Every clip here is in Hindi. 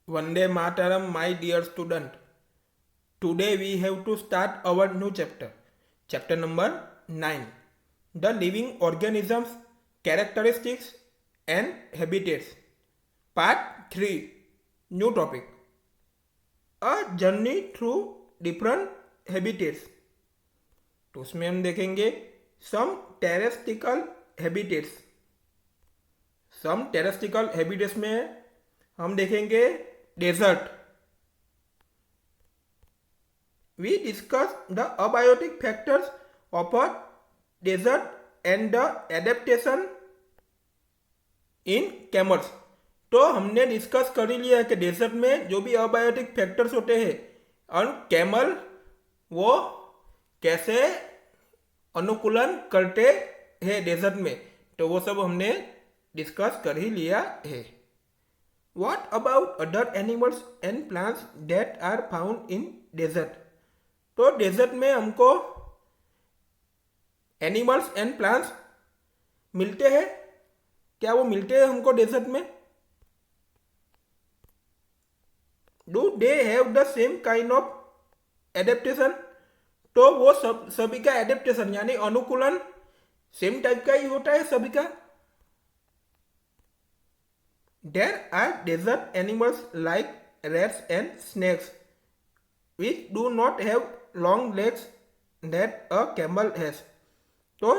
Vande Mataram, my dear student. Today we have to start our new chapter. Chapter number 9. The living organisms, characteristics and habitats. Part 3. New topic. A journey through different habitats. तो उसमें हम देखेंगे some terrestrial habitats. some terrestrial habitats में हम देखेंगे desert. We discuss the abiotic factors of a desert and the adaptation in camels. तो हमने डिस्कस कर ही लिया है कि डेजर्ट में जो भी अबायोटिक फैक्टर्स होते हैं और कैमल वो कैसे अनुकूलन करते हैं डेजर्ट में, तो वो सब हमने डिस्कस कर ही लिया है. What about other animals and plants that are found in desert? तो डेजर्ट में हमको एनिमल्स एंड प्लांट्स मिलते हैं. क्या वो मिलते हैं हमको डेजर्ट में? Do they have the same kind of adaptation? तो वो सभी का एडेप्टेशन यानी अनुकूलन सेम टाइप का ही होता है सभी का. There are desert animals like rats and snakes which do not have long legs that a camel has. तो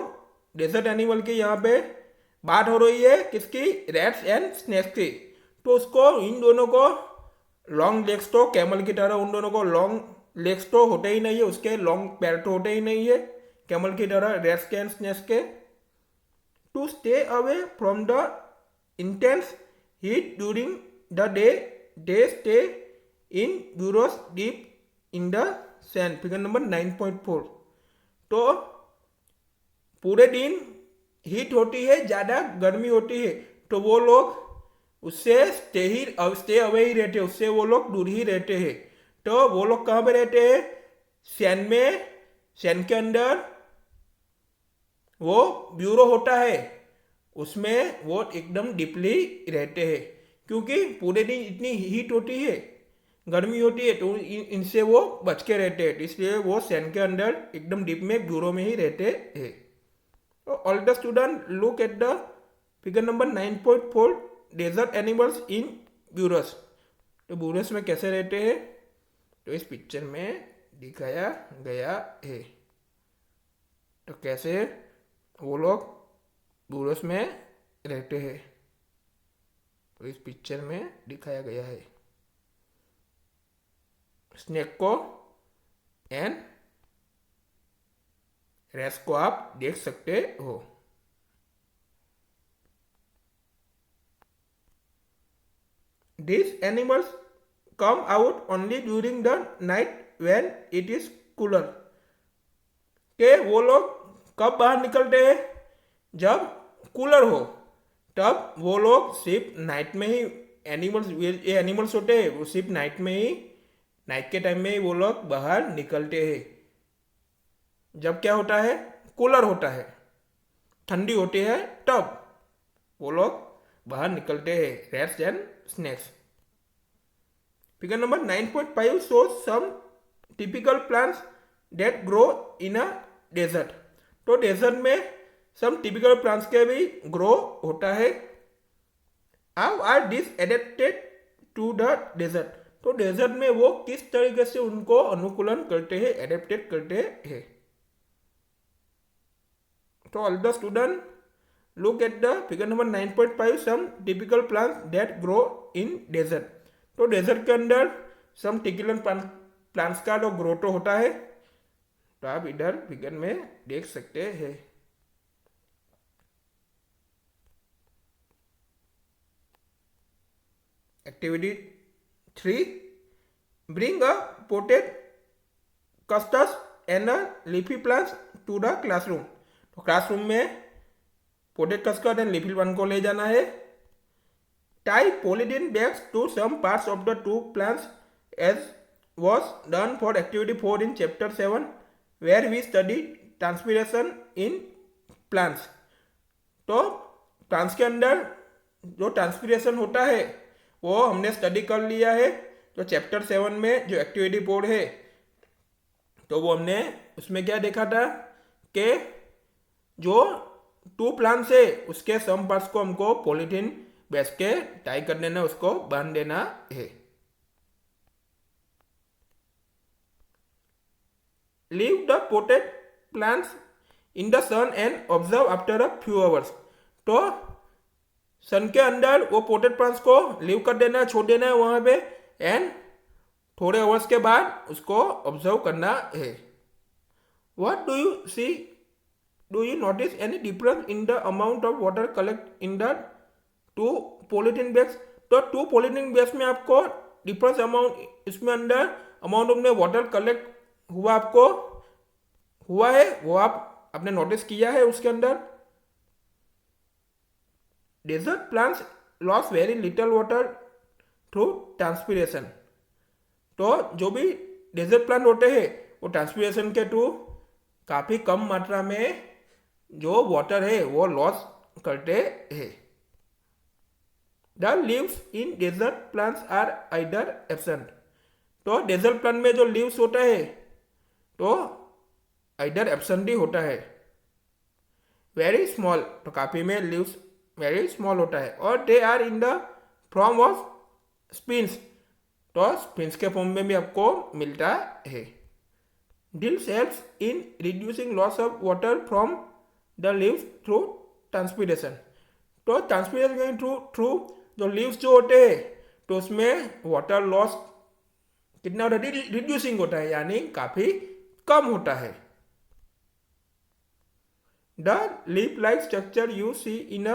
डेजर्ट एनिमल की यहाँ पे बात हो रही है किसकी? रैट्स एंड स्नेक्स की. तो उसको इन दोनों को लॉन्ग लेग्स तो कैमल की तरह उन दोनों को लॉन्ग लेग्स तो होते ही नहीं है, उसके लॉन्ग पैर तो होते ही नहीं है कैमल की तरह रैट्स के एंड स्नेक्स के. To stay away from the intense heat during the day, they stay in burrows deep in the sand. Figure number 9.4. तो पूरे दिन हीट होती है, ज़्यादा गर्मी होती है, तो वो लोग उससे स्टे अवे ही रहते हैं, उससे वो लोग दूर ही रहते हैं. तो वो लोग कहाँ पे रहते हैं? सैंड में, सैंड के अंदर वो ब्यूरो होता है, उसमें वो एकदम डीपली रहते हैं. क्योंकि पूरे दिन इतनी हीट होती है, गर्मी होती है, तो इनसे वो बच के रहते हैं, इसलिए वो सैंड के अंदर एकदम डीप में ब्यूरो में ही रहते हैं. तो all the student look at the figure number 9.4 desert animals in burrows. तो ब्यूरोस में कैसे रहते हैं तो इस पिक्चर में दिखाया गया है. तो कैसे वो लोग ब्यूरोस में रहते हैं तो इस पिक्चर में दिखाया गया है. स्नेक को एंड रैट्स को आप देख सकते हो. These animals come out only during the night when it is cooler. के वो लोग कब बाहर निकलते हैं? जब कूलर हो, तब वो लोग सिर्फ नाइट में ही ये एनिमल्स होते हैं, वो सिर्फ नाइट में ही, नाइट के टाइम में ही वो लोग बाहर निकलते हैं. जब क्या होता है? कूलर होता है, ठंडी होती है, तब वो लोग बाहर निकलते हैं, rats and snacks. Figure number 9.5 shows some typical plants that grow in a desert. तो डेजर्ट में सम टिपिकल प्लांट्स के भी ग्रो होता है. How are this adapted to the desert? तो डेजर्ट में वो किस तरीके से उनको अनुकूलन करते हैं, एडेप्टेड करते हैं. तो all the student look at the figure number 9.5 some typical plants that grow in desert. तो डेजर्ट के अंदर सम टिपिकल प्लांट्स का जो ग्रो तो होता है, तो आप इधर फिगर में देख सकते हैं. Activity 3. Bring a potted cactus and a leafy plants to the classroom. तो क्लासरूम में potted cuscus and leafy plant को ले जाना है. Tie polythene bags to some parts of the two plants as was done for activity 4 in chapter 7 where we studied transpiration in plants. तो प्लांट्स के अंदर जो ट्रांसपीरेशन होता है वो हमने स्टडी कर लिया है। तो चैप्टर 7 में जो एक्टिविटी 4 है, तो वो हमने उसमें क्या देखा था कि जो 2 प्लांट्स है उसके सम पार्ट्स को हमको पॉलीथीन बेच के टाई कर देना, उसको बांध देना है। Leave the potted plants in the sun and observe after a few hours. तो सन के अंदर वो पोटेड प्लांट्स को लीव कर देना, छोड़ देना है वहां पे, एंड थोड़े आवर्स के बाद उसको ऑब्जर्व करना है। What do you see, do you notice any difference in the amount of water collect in the 2 polythene bags. तो 2 पॉलीथीन बैग्स में आपको डिफरेंस अमाउंट, इसमें अंदर अमाउंट ऑफ वाटर कलेक्ट हुआ आपको हुआ है, वो आपने नोटिस किया है उसके अंदर। Desert plants loss very little water through transpiration. तो जो भी डेजर्ट प्लांट होते हैं वो ट्रांसपीरेशन के थ्रू काफी कम मात्रा में जो वाटर है वो लॉस करते हैं। The leaves in desert plants are either absent. तो डेजर्ट प्लांट में जो लीव्स होता है तो आइदर एब्सेंट ही होता है। वेरी स्मॉल, तो काफी में लीव्स वेरी स्मॉल होता है। और they are in the form of spines. तो स्पिन्स के फॉर्म में भी आपको मिलता है। This helps in reducing loss of water from the leaves through transpiration. तो ट्रांसपीरेशन थ्रू जो लीव्स जो होते हैं तो उसमें वाटर लॉस कितना होता है, रिड्यूसिंग होता है, यानी काफी कम होता है। The leaf like structure you see in a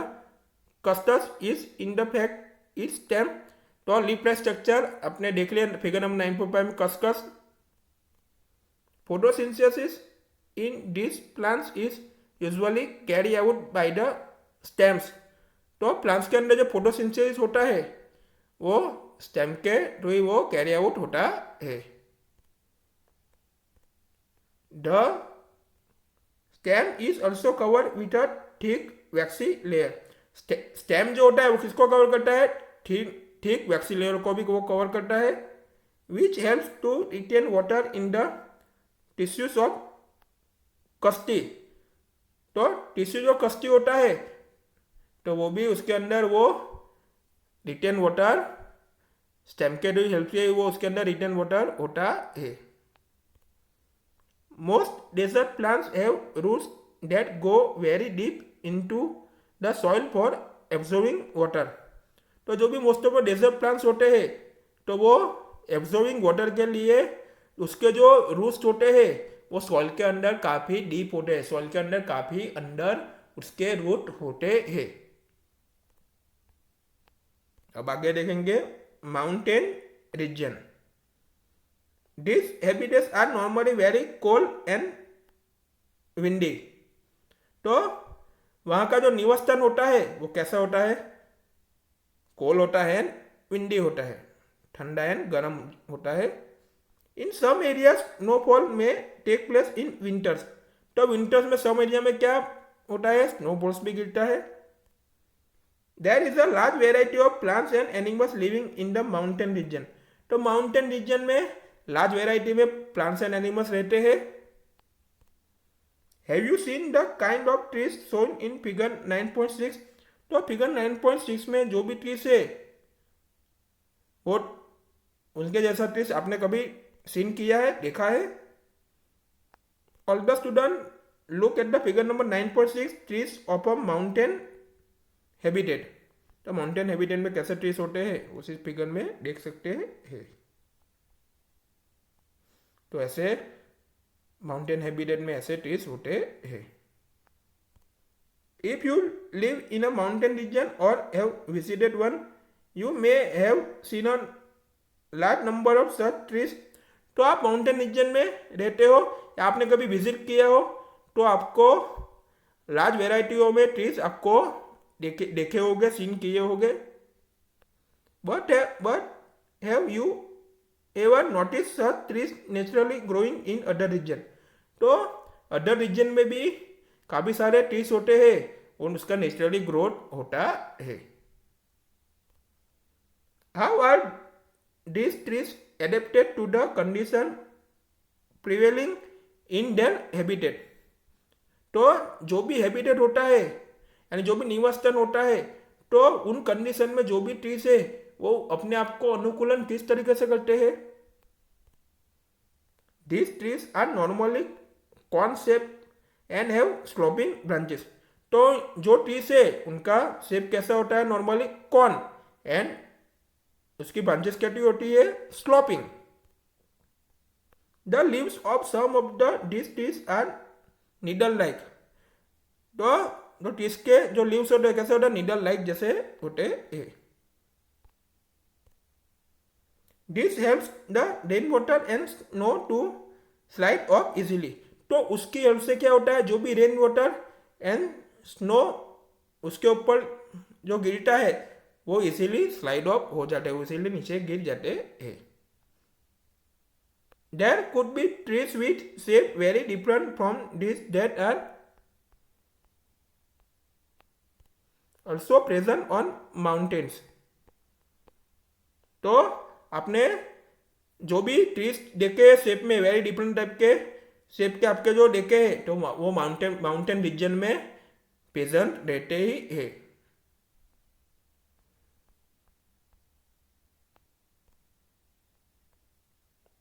cactus is in the fact is stem. तो लीफ लाइक स्ट्रक्चर अपने देख लिया फिगर नंबर 9.5 में, cactus. Photosynthesis in this plants is usually carry out by the stems. तो प्लांट्स के अंदर जो फोटोसिंथेसिस होता है वो स्टेम के थ्रू ही वो कैरी आउट होता है। The stem is also cover with a thick waxy layer. Stem जो होता है वो किसको कवर करता है, थिक वैक्सी लेयर को भी वो कवर करता है। Which helps to retain water in the tissues of cacti. तो टिश्यू जो कस्टी होता है तो वो भी उसके अंदर वो रिटेन वाटर स्टेम के हेल्प से वो उसके अंदर रिटेन वाटर होता है। Most desert plants have roots that go very deep into the soil for absorbing water. तो जो भी मोस्ट ऑफ डेजर्ट प्लांट्स होते हैं तो वो एब्जॉर्बिंग वाटर के लिए उसके जो रूट्स होते हैं वो सॉइल के अंदर काफी डीप होते हैं, सॉइल के अंदर काफी अंदर उसके रूट होते हैं। अब आगे देखेंगे mountain region. These habitats are normally very cold and windy। तो वहां का जो निवासस्थान होता है वो कैसा होता है, कोल्ड होता है, विंडी होता है, ठंडा एंड गर्म होता है। इन सम एरियाज स्नोफॉल में टेक प्लेस इन विंटर्स। तो विंटर्स में सम एरिया में क्या होता है, स्नोफॉल्स भी गिरता है। There is a large variety of plants and animals living in the mountain region. तो माउंटेन रीजन में लार्ज वेराइटी में प्लांट्स एंड एनिमल्स रहते हैं। Have you seen the kind of trees shown in figure 9.6। तो फिगर 9.6 में जो भी ट्रीज है वो उनके जैसा ट्रीज आपने कभी सीन किया है, देखा है। All the student look at the figure number 9.6 trees of a mountain habitat. तो माउंटेन हैबिटेट में कैसे ट्रीज होते हैं उसी फिगर में देख सकते हैं। तो ऐसे माउंटेन हैबिटेट में ऐसे ट्रीज होते हैं। If you live in a mountain region और have visited one you may have seen a large number of such trees. तो आप माउंटेन रीजन में रहते हो या आपने कभी विजिट किया हो तो आपको लार्ज वेराइटियों में ट्रीज आपको देखे होंगे, सीन किए होंगे। But have you ever notice such trees naturally growing in other region. तो अदर रीजन में भी काफी सारे ट्रीज होते हैं और उसका नेचुरली ग्रोथ होता है। How are these trees adapted to the condition prevailing in their habitat? तो जो भी हैबिटेट होता है यानी जो भी निवासस्थान होता है, तो उन कंडीशन में जो भी ट्रीज है वो अपने आप को अनुकूलन किस तरीके से करते हैं? These trees are normally cone shaped and have sloping branches. तो जो ट्रीज है उनका शेप कैसा होता है? नॉर्मली कॉन, एंड उसकी ब्रांचेस कैसी होती है? Sloping. The leaves of some of the this trees are needle like. तो जो ट्रीज के जो लीव्स होते हैं कैसे होते हैं? नीडल लाइक जैसे होते हैं. This helps the rain water and snow to slide off easily. तो उसकी हेल्प से क्या होता है? जो भी रेन वाटर एंड स्नो उसके ऊपर जो गिरता है वो इजीली स्लाइड ऑफ हो जाते हैं, इजीली नीचे गिर जाते हैं. There could be trees which shape very different from this that are also present on mountains. तो आपने जो भी ट्रीज देखे शेप में वेरी डिफरेंट टाइप के शेप के आपके जो देखे हैं, तो वो माउंटेन रीजन में प्रेजेंट रहते ही है.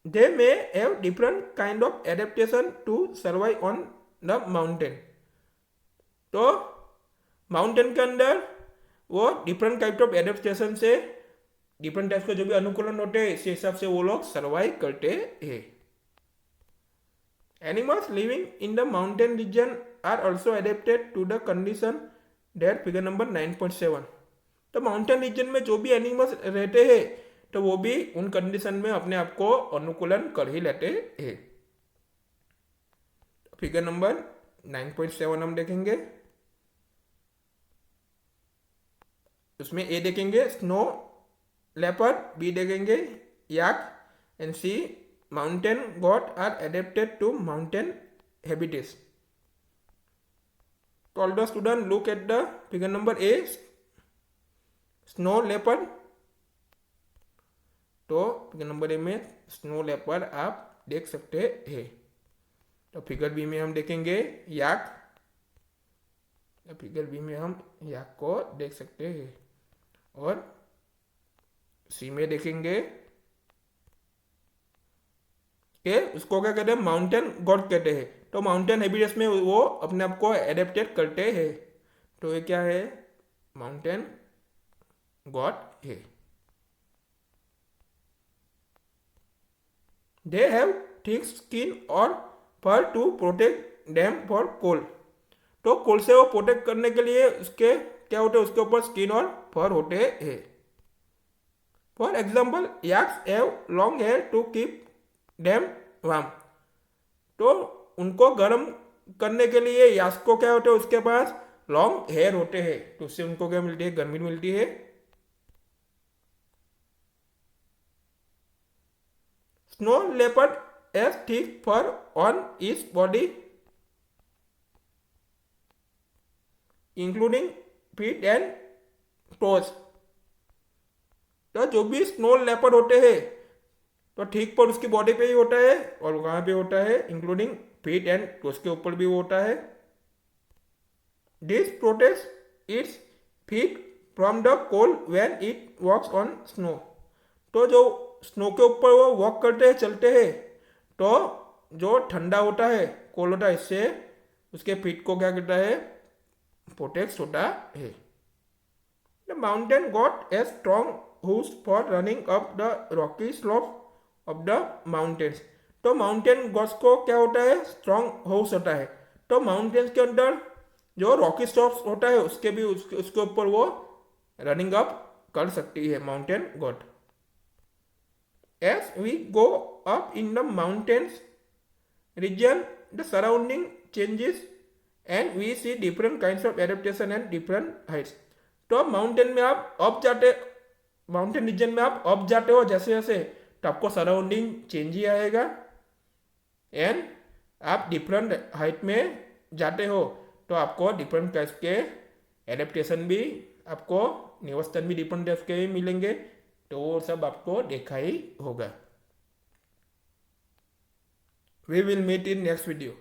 They may have different kind of adaptation to survive on the mountain. तो माउंटेन के अंदर वो डिफरेंट टाइप ऑफ एडेप्टेशन से डिफरेंट टाइप के जो भी अनुकूलन होते हैं इस हिसाब से वो लोग सर्वाइव करते हैं. Animals living in the mountain region are also adapted to the condition that figure number 9.7. तो माउंटेन रीजन में जो भी एनिमल्स रहते हैं तो वो भी उन कंडीशन में अपने आप को अनुकूलन कर ही लेते हैं. फिगर नंबर 9.7 हम देखेंगे. उसमें ए देखेंगे स्नो लेपर्ड, बी देखेंगे yak, and C mountain goat are adapted to mountain habitats. तो all the student look at the figure number A snow leopard. तो फिगर नंबर ए में स्नो लेपर्ड आप देख सकते हैं. तो फिगर बी में हम देखेंगे याक. तो फिगर बी में हम याक को देख सकते हैं. और सी में देखेंगे कि उसको क्या कहते हैं? माउंटेन गॉड कहते हैं. तो माउंटेन हैबिटेट्स में वो अपने आप को एडेप्टेड करते हैं. तो ये क्या है? माउंटेन गॉड है. They have thick skin or fur to protect them for cold. तो कोल्ड से वो प्रोटेक्ट करने के लिए उसके क्या होते हैं? उसके ऊपर स्किन और फर होते हैं. For example yaks have long hair to keep them warm. तो उनको गर्म करने के लिए याक्स को क्या होते हैं? उसके पास लॉन्ग हेयर होते हैं, तो उससे उनको क्या मिलती है? गर्मी मिलती है. Snow leopard has thick fur on its body, including feet and toes. तो जो भी स्नो लेपर्ड होते हैं तो ठीक पर उसकी बॉडी पे ही होता है और वहां पे होता है इंक्लूडिंग फीट एंड टोस के ऊपर भी होता है. This protects its feet from the cold when it walks on snow. तो जो स्नो के ऊपर वो वॉक करते हैं, चलते हैं, तो जो ठंडा होता है, कोल्ड होता है, इससे उसके फीट को क्या करता है? प्रोटेक्ट होता है. The mountain got a strong hooves for running up the Rocky slope of the mountains. तो माउंटेन गॉड्स को क्या होता है? स्ट्रॉन्ग हूव्स होता है. तो माउंटेन्स के अंदर जो रॉकी स्लोप्स होता है उसके भी उसके ऊपर वो रनिंग अप कर सकती है mountain God. As we go up in the mountains region, the surrounding changes and we see different kinds of adaptation and different heights. तो माउंटेन में आप अप जाते, माउंटेन रीजन में आप अप जाते हो जैसे जैसे, तो आपको सराउंडिंग चेंज ही आएगा. एंड आप डिफरेंट हाइट में जाते हो तो आपको डिफरेंट टाइप्स के एडेप्टेशन भी, आपको निवासस्थान भी डिफरेंट टाइप्स के मिलेंगे. तो वो सब आपको देखा ही होगा। We will meet in next video.